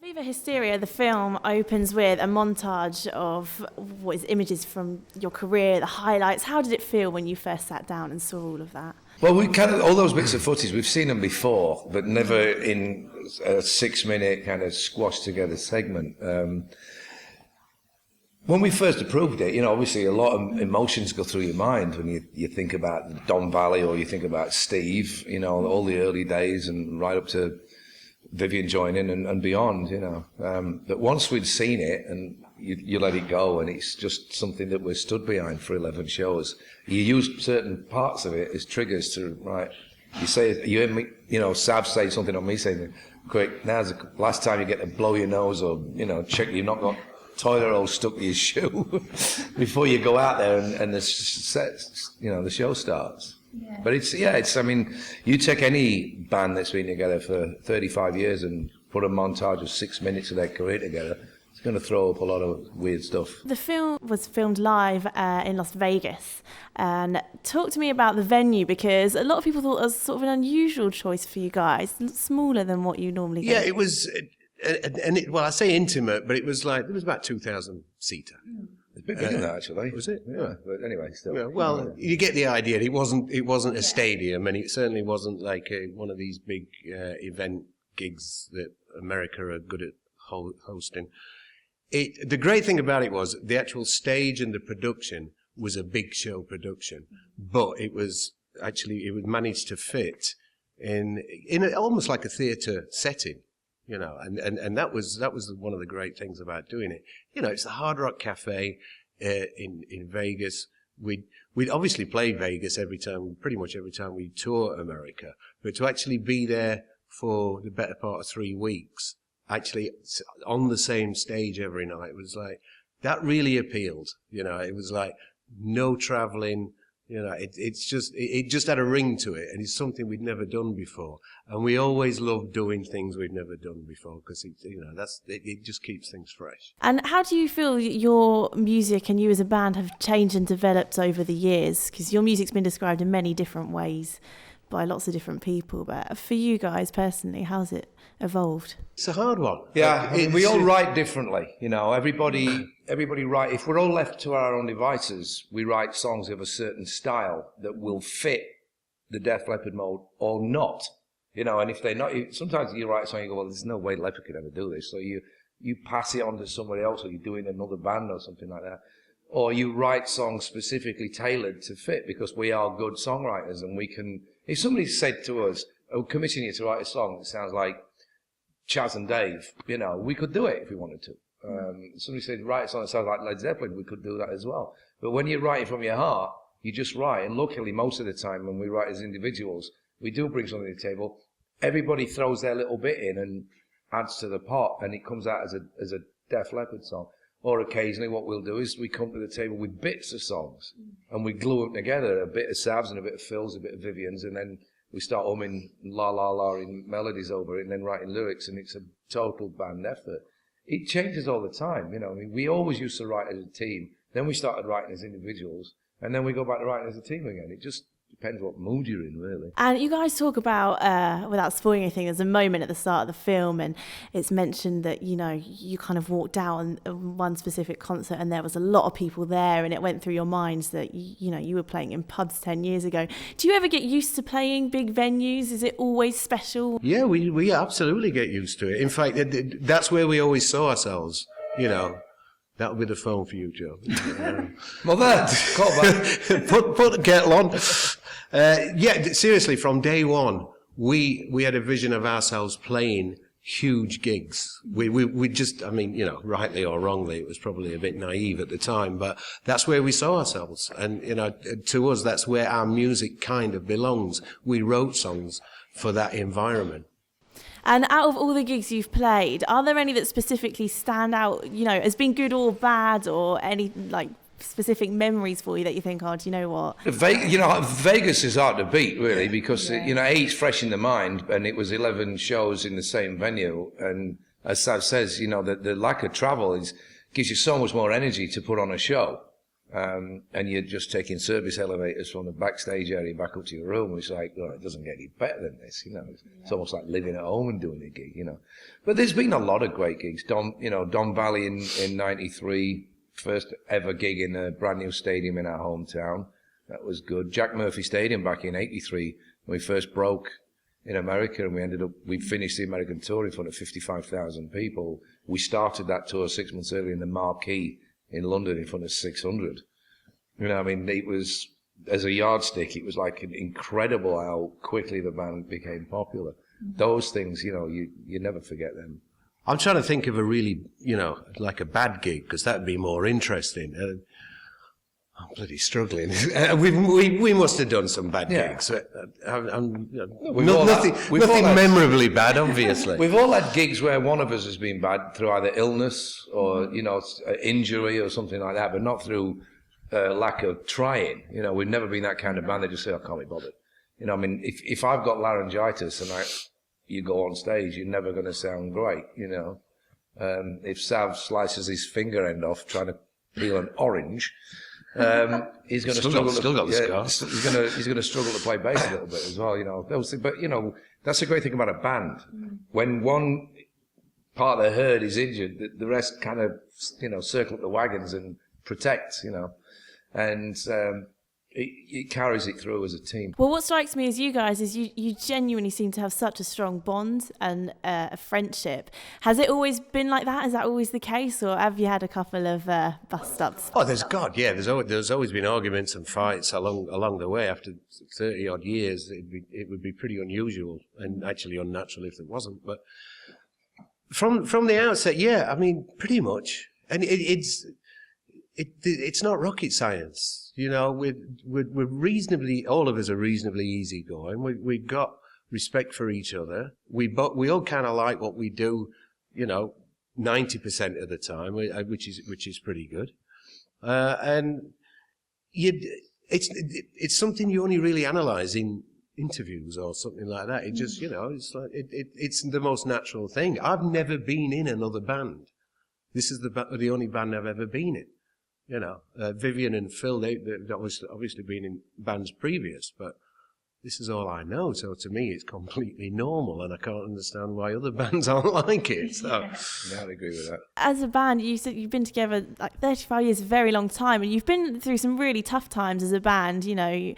Viva Hysteria, the film, opens with a montage of what is images from your career, the highlights. How did it feel when you first sat down and saw all of that? Well, we kind of, all those bits of footage, we've seen them before, but never in a 6-minute kind of squashed together segment. When we first approved it, you know, obviously a lot of emotions go through your mind when you think about Don Valley or you think about Steve, you know, all the early days and right up to Vivian joining and beyond, you know. But once we'd seen it and you let it go and it's just something that we're stood behind for 11 shows, you use certain parts of it as triggers to, right, you say, you hear me, you know, Sav say something on me saying, quick, now's the last time you get to blow your nose or, you know, check you've not got toilet roll stuck to your shoe before you go out there and the set, you know, the show starts. Yeah. But it's, I mean, you take any band that's been together for 35 years and put a montage of 6 minutes of their career together, it's going to throw up a lot of weird stuff. The film was filmed live in Las Vegas. And talk to me about the venue, because a lot of people thought it was sort of an unusual choice for you guys, smaller than what you normally get. Yeah, it was, well, I say intimate, but it was like, it was about 2,000 seater. It's a bit bigger than that, actually. Was it? Yeah, but anyway, still. Yeah, well, you get the idea. It wasn't a stadium, and it certainly wasn't like one of these big event gigs that America are good at hosting. The great thing about it was the actual stage and the production was a big show production, but it was managed to fit in almost like a theatre setting. You know, and that was one of the great things about doing it. You know, it's the Hard Rock Cafe in Vegas. We'd obviously play Vegas pretty much every time we tour America, but to actually be there for the better part of 3 weeks, actually on the same stage every night, was like, that really appealed. You know, it was like no traveling. You know, it just had a ring to it, and it's something we'd never done before. And we always loved doing things we'd never done before, because it just keeps things fresh. And how do you feel your music and you as a band have changed and developed over the years? Because your music's been described in many different ways by lots of different people. But for you guys personally, how's it evolved? It's a hard one. Yeah, we all write differently. You know, everybody write. If we're all left to our own devices, we write songs of a certain style that will fit the Def Leppard mode or not. You know, and if they're not, sometimes you write a song, you go, well, there's no way Leppard could ever do this. So you pass it on to somebody else, or you do it in another band or something like that. Or you write songs specifically tailored to fit, because we are good songwriters, and we can. If somebody said to us, "Oh, commissioning you to write a song that sounds like Chaz and Dave," you know, we could do it if we wanted to. Somebody said, write a song that sounds like Led Zeppelin, we could do that as well. But when you write it from your heart, you just write. And luckily, most of the time when we write as individuals, we do bring something to the table. Everybody throws their little bit in and adds to the pot, and it comes out as a Def Leppard song. Or occasionally what we'll do is we come to the table with bits of songs, and we glue them together, a bit of Sav's and a bit of Phil's, a bit of Vivian's, and then we start humming la la la in melodies over it and then writing lyrics, and it's a total band effort. It changes all the time, you know. I mean, we always used to write as a team, then we started writing as individuals, and then we go back to writing as a team again. It just depends what mood you're in, really. And you guys talk about, without spoiling anything, there's a moment at the start of the film, and it's mentioned that, you know, you kind of walked out on one specific concert and there was a lot of people there, and it went through your minds that, you know, you were playing in pubs 10 years ago. Do you ever get used to playing big venues? Is it always special? Yeah, we absolutely get used to it. In fact, that's where we always saw ourselves, you know. That'll be the phone for you, Joe. Mother, call back. put the kettle on. Yeah, seriously, from day one, we had a vision of ourselves playing huge gigs. We just, I mean, you know, rightly or wrongly, it was probably a bit naive at the time, but that's where we saw ourselves. And, you know, to us, that's where our music kind of belongs. We wrote songs for that environment. And out of all the gigs you've played, are there any that specifically stand out, you know, as being good or bad, or any, like, specific memories for you that you think, oh, do you know what? Vegas is hard to beat, really, because, you know, it's fresh in the mind, and it was 11 shows in the same venue. And as Sav says, you know, the lack of travel gives you so much more energy to put on a show. and you're just taking service elevators from the backstage area back up to your room. It's like, well, it doesn't get any better than this, you know. It's almost like living at home and doing a gig, you know. But there's been a lot of great gigs. Don Valley in '93, first ever gig in a brand new stadium in our hometown. That was good. Jack Murphy Stadium back in '83, when we first broke in America, and we finished the American tour in front of 55,000 people. We started that tour 6 months earlier in the Marquee in London in front of 600. You know, I mean, it was, as a yardstick, it was like incredible how quickly the band became popular. Those things, you know, you never forget them. I'm trying to think of a really, you know, like a bad gig, because that'd be more interesting. I'm bloody struggling. We must have done some bad gigs. Nothing memorably bad, obviously. We've all had gigs where one of us has been bad through either illness or, you know, injury or something like that, but not through lack of trying. You know, we've never been that kind of band that just say, I can't be bothered. You know, I mean, if I've got laryngitis and you go on stage, you're never going to sound great, you know. If Sav slices his finger end off trying to peel an orange, he's going to struggle. Still got the scar. He's going to struggle to play bass a little bit as well, you know. But you know, that's the great thing about a band. When one part of the herd is injured, the rest kind of, you know, circle up the wagons and protect, you know, and it carries it through as a team. Well, what strikes me as you guys is you genuinely seem to have such a strong bond and a friendship. Has it always been like that? Is that always the case, or have you had a couple of bust-ups? Oh, there's always been arguments and fights along the way. After 30 odd years, it would be pretty unusual and actually unnatural if it wasn't. But from the outset, yeah, I mean, pretty much, and it's not rocket science. You know, we're reasonably, all of us are reasonably easygoing. We've got respect for each other. We all kind of like what we do, you know, 90% of the time, which is pretty good. And it's something you only really analyse in interviews or something like that. It just, you know, it's like it's the most natural thing. I've never been in another band. This is the only band I've ever been in. You know, Vivian and Phil, they've obviously been in bands previous, but this is all I know. So to me, it's completely normal, and I can't understand why other bands aren't like it. So yeah, I'd agree with that. As a band, you said you've been together like 35 years, a very long time, and you've been through some really tough times as a band. You know, you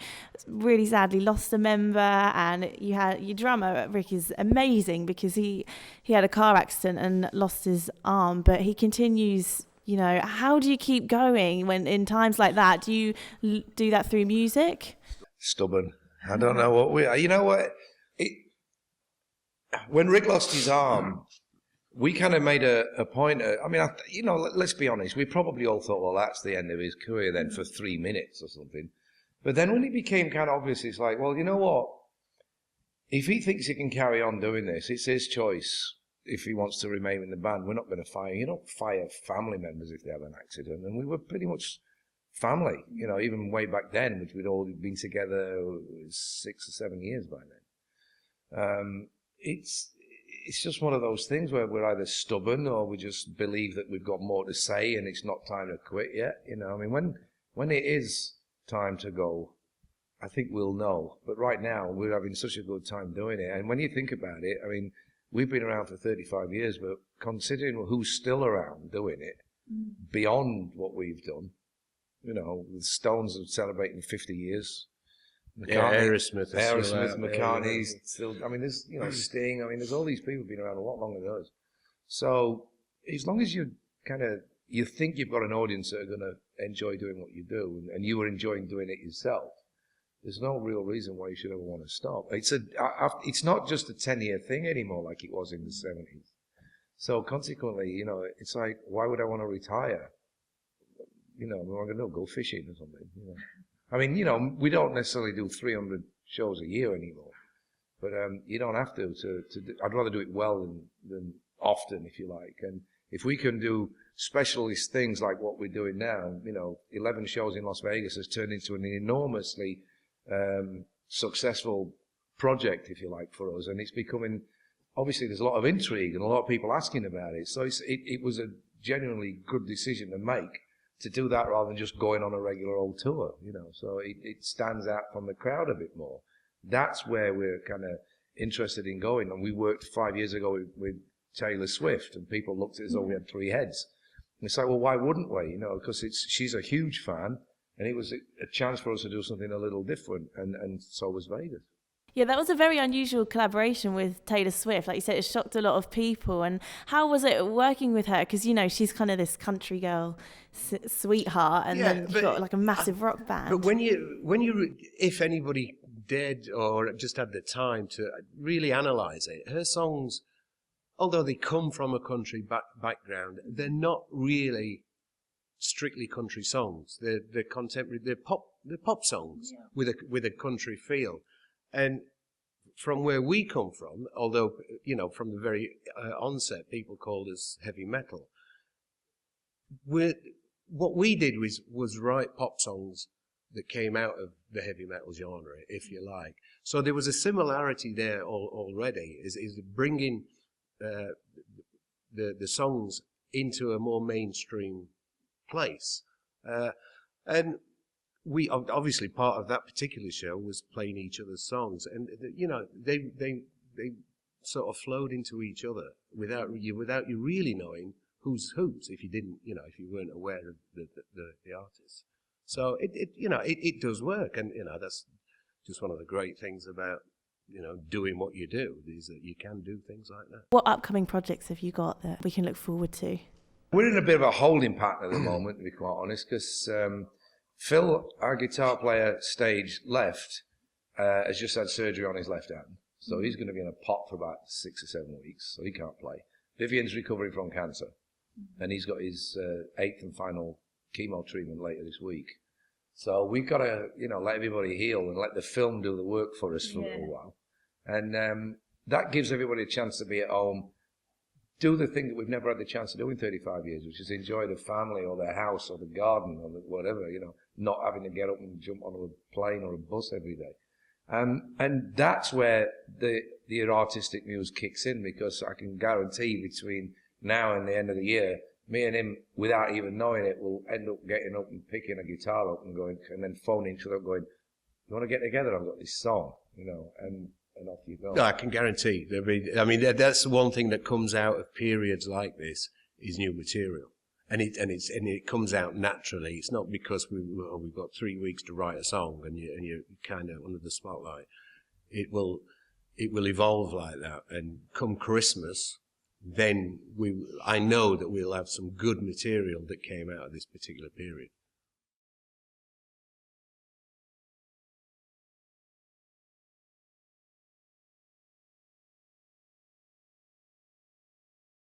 really sadly lost a member, and you had your drummer Rick is amazing because he had a car accident and lost his arm, but he continues. You know, how do you keep going when in times like that? Do you do that through music? Stubborn. I don't know what we are. You know what? When Rick lost his arm, we kind of made a point. You know, let's be honest. We probably all thought, well, that's the end of his career then for 3 minutes or something. But then when it became kind of obvious, it's like, well, you know what? If he thinks he can carry on doing this, it's his choice. If he wants to remain in the band, we're not going to fire. You don't fire family members if they have an accident. And we were pretty much family, you know, even way back then, which we'd all been together 6 or 7 years by then. It's just one of those things where we're either stubborn or we just believe that we've got more to say and it's not time to quit yet. You know, I mean, when it is time to go, I think we'll know. But right now, we're having such a good time doing it. And when you think about it, I mean, we've been around for 35 years, but considering who's still around doing it, beyond what we've done, you know, the Stones are celebrating 50 years. Aerosmith, McCartney's still. I mean, there's, you know, Sting. I mean, there's all these people who've been around a lot longer than us. So as long as you think you've got an audience that are going to enjoy doing what you do, and you are enjoying doing it yourself, there's no real reason why you should ever want to stop. It's not just a 10-year thing anymore like it was in the 70s. So consequently, you know, it's like, why would I want to retire? You know, what am I going to do? Go fishing or something? You know? I mean, you know, we don't necessarily do 300 shows a year anymore, but you don't have to do. I'd rather do it well than often, if you like. And if we can do specialist things like what we're doing now, you know, 11 shows in Las Vegas has turned into an enormously successful project, if you like, for us, and it's becoming, obviously there's a lot of intrigue and a lot of people asking about it, so it was a genuinely good decision to make to do that rather than just going on a regular old tour, you know. So it stands out from the crowd a bit more. That's where we're kind of interested in going. And we worked 5 years ago with Taylor Swift, and people looked at us as though we had three heads. And it's like, well, why wouldn't we? You know, because she's a huge fan, and it was a chance for us to do something a little different, and so was Vegas. Yeah, that was a very unusual collaboration with Taylor Swift. Like you said, it shocked a lot of people. And how was it working with her? Because, you know, she's kind of this country girl sweetheart, and then you've got like a massive rock band. But when you, if anybody did or just had the time to really analyse it, her songs, although they come from a country background, they're not really strictly country songs. They're contemporary. They're pop songs with a country feel. And from where we come from, although, you know, from the very onset, people called us heavy metal. What we did was write pop songs that came out of the heavy metal genre, if you like. So there was a similarity there already, is bringing the songs into a more mainstream place. And we obviously, part of that particular show was playing each other's songs, and you know, they sort of flowed into each other without you really knowing who's whose, if you didn't, you know, if you weren't aware of the artists. So it does work, and you know, that's just one of the great things about, you know, doing what you do, is that you can do things like that. What upcoming projects have you got that we can look forward to? We're in a bit of a holding pattern at the moment, to be quite honest, because Phil, our guitar player, stage left, has just had surgery on his left hand. So he's going to be in a pot for about 6 or 7 weeks, so he can't play. Vivian's recovering from cancer, and he's got his 8th and final chemo treatment later this week. So we've got to, you know, let everybody heal and let the film do the work for us for a little while. And that gives everybody a chance to be at home, do the thing that we've never had the chance to do in 35 years, which is enjoy the family or their house or the garden or whatever, you know, not having to get up and jump on a plane or a bus every day. And that's where the artistic muse kicks in, because I can guarantee between now and the end of the year, me and him, without even knowing it, will end up getting up and picking a guitar up and going, and then phoning each other up going, you want to get together? I've got this song, you know, and off you go. No, I can guarantee. I mean, that's the one thing that comes out of periods like this, is new material, and it comes out naturally. It's not because we've got 3 weeks to write a song and you're kind of under the spotlight. It will evolve like that, and come Christmas, then I know that we'll have some good material that came out of this particular period.